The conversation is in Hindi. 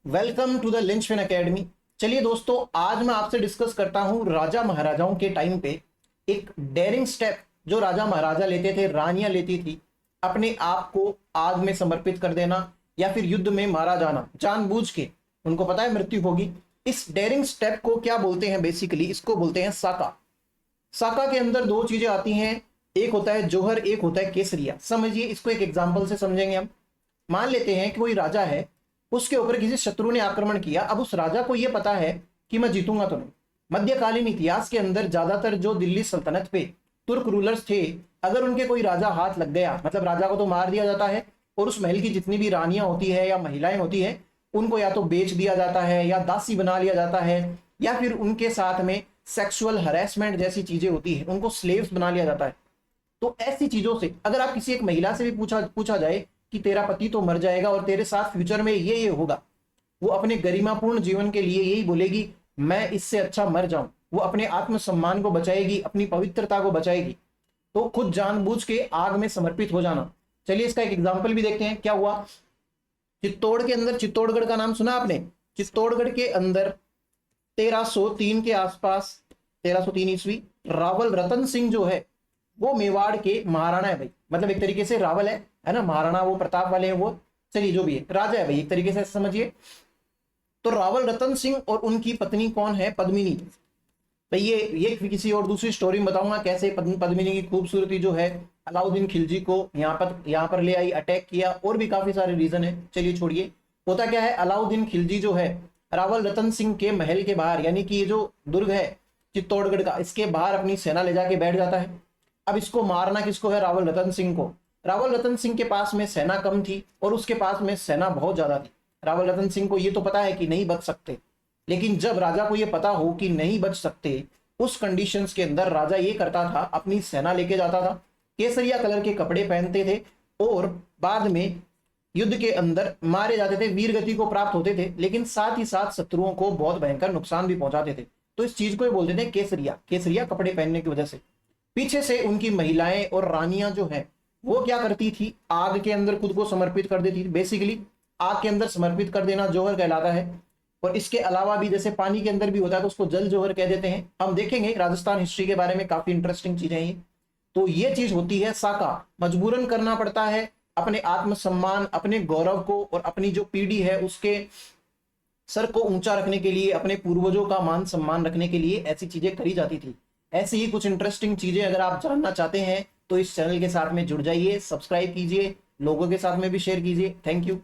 Welcome to the Linchpin Academy. चलिए दोस्तों, आज मैं आपसे डिस्कस करता हूं राजा महाराजाओं के टाइम पे एक डेयरिंग स्टेप जो राजा महाराजा लेते थे, रानियां लेती थी, अपने आप को आग में समर्पित कर देना या फिर युद्ध में मारा जाना जानबूझ के। उनको पता है मृत्यु होगी। इस डेयरिंग स्टेप को क्या बोलते हैं? बेसिकली इसको बोलते हैं साका। साका के अंदर दो चीजें आती हैं, एक होता है जौहर, एक होता है केसरिया। समझिए, इसको एक एग्जाम्पल से समझेंगे हम। मान लेते हैं कि कोई राजा है, उसके ऊपर किसी शत्रु ने आक्रमण किया। अब उस राजा को यह पता है कि मैं जीतूंगा तो नहीं। मध्यकालीन इतिहास के अंदर ज्यादातर जो दिल्ली सल्तनत पे तुर्क रूलर्स थे, अगर उनके कोई राजा हाथ लग गया, मतलब राजा को तो मार दिया जाता है और उस महल की जितनी भी रानियां होती है या महिलाएं होती है, उनको या तो बेच दिया जाता है या दासी बना लिया जाता है, या फिर उनके साथ में सेक्सुअल हरेसमेंट जैसी चीजें होती है, उनको स्लेव्स बना लिया जाता है। तो ऐसी चीजों से अगर आप किसी एक महिला से भी पूछा जाए कि तेरा पति तो मर जाएगा और तेरे साथ फ्यूचर में ये होगा, वो अपने गरिमापूर्ण जीवन के लिए यही बोलेगी, मैं इससे अच्छा मर जाऊं। वो अपने आत्मसम्मान को बचाएगी, अपनी पवित्रता को बचाएगी। तो खुद जानबूझ के आग में समर्पित हो जाना। चलिए इसका एक एग्जाम्पल भी देखते हैं क्या हुआ। चित्तौड़ के अंदर, चित्तौड़गढ़ का नाम सुना आपने? चित्तौड़गढ़ के अंदर 1303 के आसपास, 1303 ईस्वी, रावल रतन सिंह जो है वो मेवाड़ के महाराणा है भाई। मतलब एक तरीके से रावल है ना, महाराणा वो प्रताप वाले हैं वो, चलिए जो भी है, राजा है भाई एक तरीके से समझिए। तो रावल रतन सिंह और उनकी पत्नी कौन है? पद्मिनी भाई। ये किसी और दूसरी स्टोरी में बताऊंगा कैसे पद्मिनी की खूबसूरती जो है अलाउद्दीन खिलजी को यहाँ पर ले आई, अटैक किया, और भी काफी सारे रीजन है। चलिए छोड़िए। होता क्या है, अलाउद्दीन खिलजी जो है रावल रतन सिंह के महल के बाहर, यानी कि ये जो दुर्ग है चित्तौड़गढ़ का, इसके बाहर अपनी सेना ले जाके बैठ जाता है। अब इसको मारना किसको है? रावल रतन सिंह को। रावल रतन सिंह के पास में सेना कम थी और उसके पास में सेना बहुत ज्यादा थी। रावल रतन सिंह को ये तो पता है कि नहीं बच सकते, लेकिन जब राजा को ये पता हो कि नहीं बच सकते, उस कंडीशंस के अंदर राजा ये करता था, अपनी सेना लेके जाता था, केसरिया कलर के कपड़े पहनते थे और बाद में युद्ध के अंदर मारे जाते थे, वीर गति को प्राप्त होते थे, लेकिन साथ ही साथ शत्रुओं को बहुत भयंकर नुकसान भी पहुंचाते थे। तो इस चीज को ये बोलते थे केसरिया। केसरिया कपड़े पहनने की वजह से। पीछे से उनकी महिलाएं और रानियां जो है वो क्या करती थी? आग के अंदर खुद को समर्पित कर देती थी। बेसिकली आग के अंदर समर्पित कर देना जौहर कहलाता है। और इसके अलावा भी जैसे पानी के अंदर भी होता है तो उसको जल जौहर कह देते हैं। हम देखेंगे राजस्थान हिस्ट्री के बारे में, काफी इंटरेस्टिंग चीजें हैं। तो ये चीज होती है साका। मजबूरन करना पड़ता है अपने आत्मसम्मान, अपने गौरव को और अपनी जो पीढ़ी है उसके सर को ऊंचा रखने के लिए, अपने पूर्वजों का मान सम्मान रखने के लिए ऐसी चीजें करी जाती थी। ऐसी ही कुछ इंटरेस्टिंग चीजें अगर आप जानना चाहते हैं तो इस चैनल के साथ में जुड़ जाइए, सब्सक्राइब कीजिए, लोगों के साथ में भी शेयर कीजिए। Thank you.